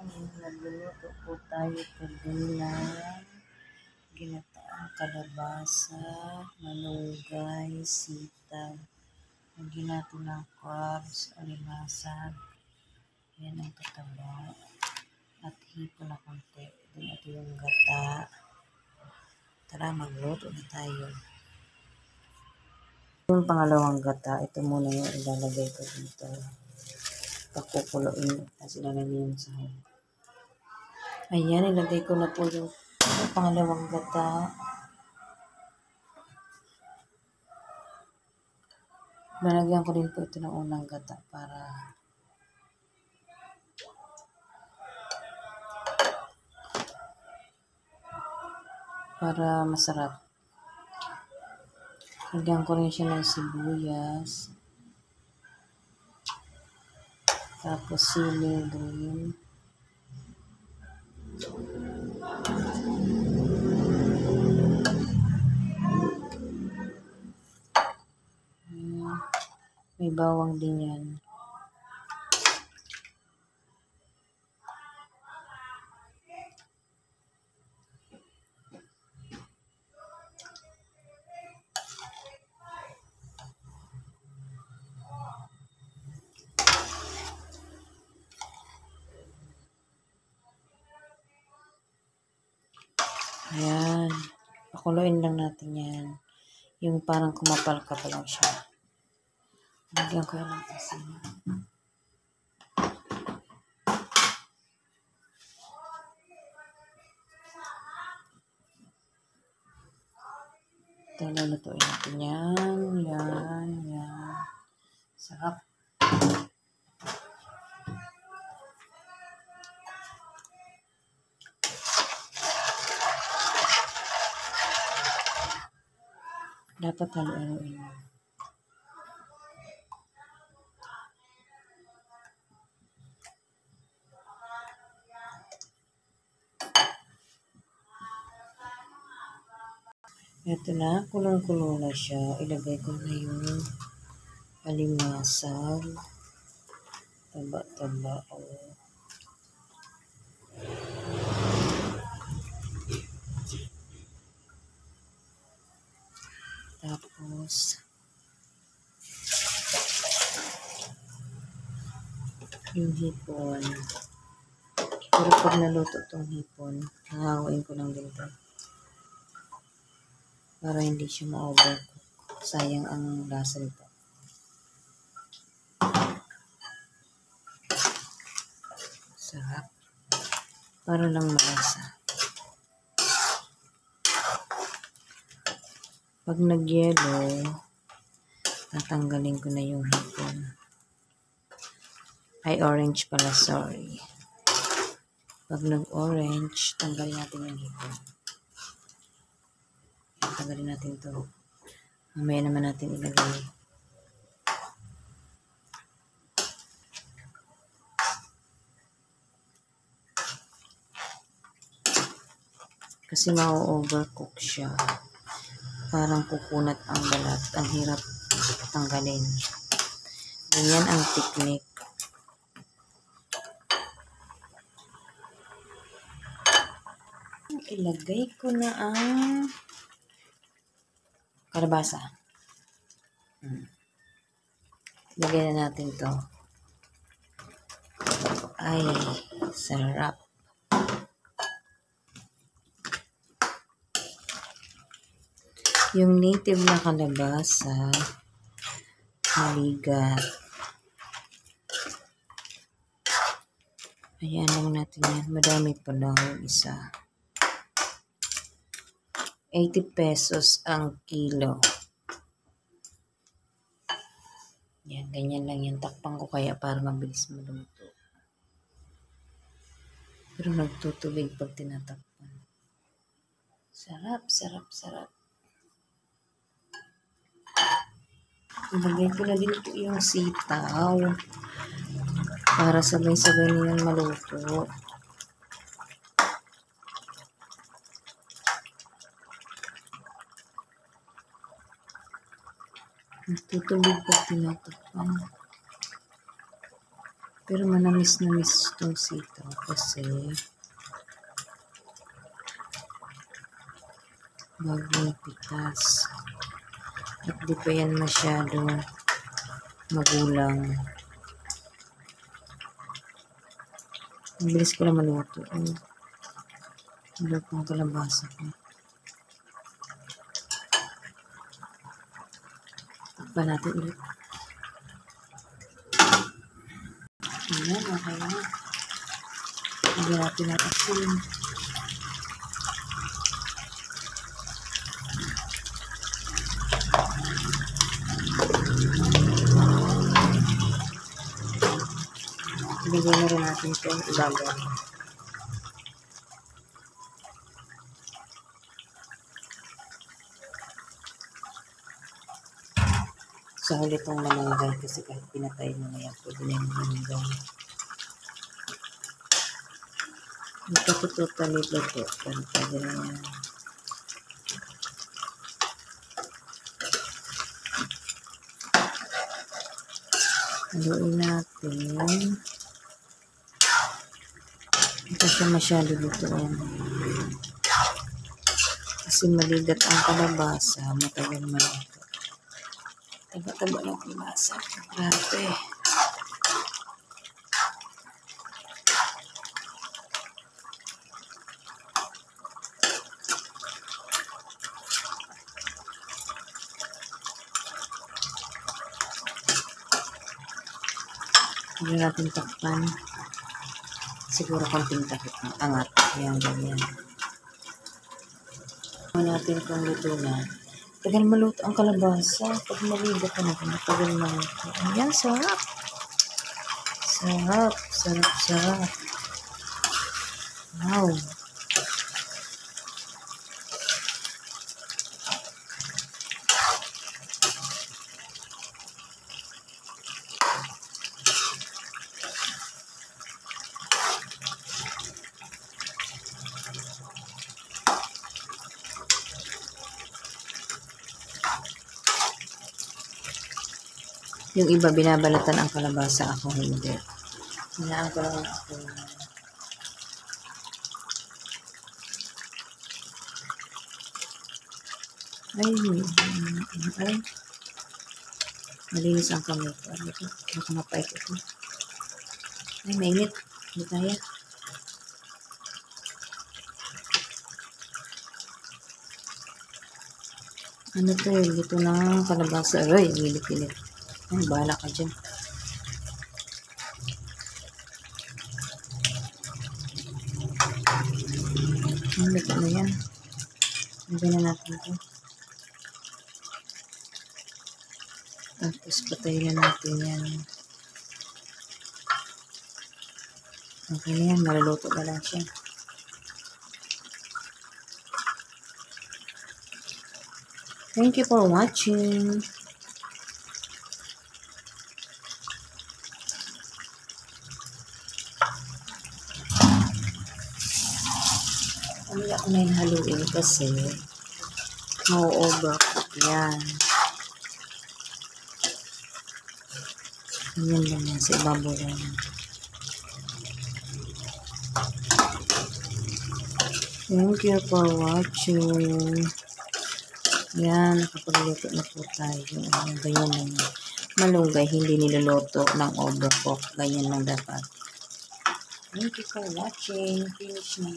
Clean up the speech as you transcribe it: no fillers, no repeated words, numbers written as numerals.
Nagluluto po tayo today ng ginataang kalabasa, malunggay, sitaw. Lagyan natin ng crabs, alimasag. Yan ang kataba. At hipon na konti. Then ito yung gata. Tara, magluto na tayo. Yung pangalawang gata, ito muna yung ilalagay ko dito. Pakukuloyin kasi ilalagay yung sahog. Ayan, ilagay ko na po yung pangalawang gata. Lalagyan ko rin po ito ng unang gata para masarap. Lagyan ko rin siya ng sibuyas. Tapos siling green. May bawang din yan. Ayan. Pakuloyin lang natin yan. Yung parang kumapal ka pa lang siya. Lagyan ko yan ng asin. Ito, lulutuin natin yan. Yan. Sarap. Dapat halo-haloin mo. Ito na, kulong-kulong na siya. Ilagay ko na yung alimasag. Taba-taba. Tapos, yung hipon. Pero pag naluto itong hipon, hahawain ko lang din ito. Para hindi siya ma-overcook. Sayang ang lasa nito. Sarap. Para lang malasa. Pag nag-yellow, tatanggalin ko na yung hipon. Ay, orange pala, sorry. Pag nag-orange, tanggalin natin yung hipon. Tanggalin natin ito. Mamaya naman natin ilagay. Kasi ma-overcook siya. Parang kukunat ang balat. Ang hirap tanggalin. Ganyan ang technique. Ilagay ko na ang kalabasa. Ilagay na natin to. Ay, sarap. Yung native na kalabasa, maligat. Ayan lang natin yan. Madami pa lang yung isa. 80 pesos ang kilo. Yan, ganyan lang yan. Takpan ko kaya para mabilis malumuto. Pero nagtutubig pag tinatakpan. Sarap, sarap, sarap. Ilagay ko na din po yung sitaw. Para sabay-sabay nilang maluto. Nagtutubig pag tinatakpan. Pero manamis-namis itong sitaw kasi bagong pitas. At di pa yan masyado magulang. Ang bilis ko lang maluto. Maluto ang kalabasa ko. Takpan natin ulit. Ayan, okay na. Lagyan natin ng asin. Ilagay na rin natin ito ibabaw. Sa huli itong malunggay kasi kahit pinatay mo na yan, pwede na yung malunggay. Hindi ka totally luto, pero pwede na yan. Haluin natin. Hindi pa siya masyado lutuin. Kasi maligat ang kalabasa, matagal maluto. Taba-taba ng kalabasa. Grabe. Hindi natin takpan. Siguro konting takip ng angat. Ayan, ganyan. Natin kung luto na. Tagal maluto ang kalabasa. Pag maligat ka na, matagal maluto. Ayan, sarap. Sarap, sarap, sarap. Wow. Yung iba, binabalatan ang kalabasa. Ako hindi. Hinaan ko lang ako. Ay. Malinis ang kamay ko. Ano ito? Baka mapait ito. Ay, mainit. Hindi kaya. Ano to? Luto ng kalabasa. Ay, gilit-gilit. Ay, bahala ka dyan. Ang luto na yan. Lagyan na natin ito. Tapos patayin na natin yan. Okay na yan. Maluluto na lang siya. Thank you for watching. Hindi ako na yung haluin kasi mau-overcook yan. Ganyan lang yan sa ibabaw yan. Thank you for watching. Yan, nakapagluto na po tayo. Ganyan lang. Malunggay, hindi niluluto ng overcook. Ganyan lang dapat. Thank you for watching. Finish na.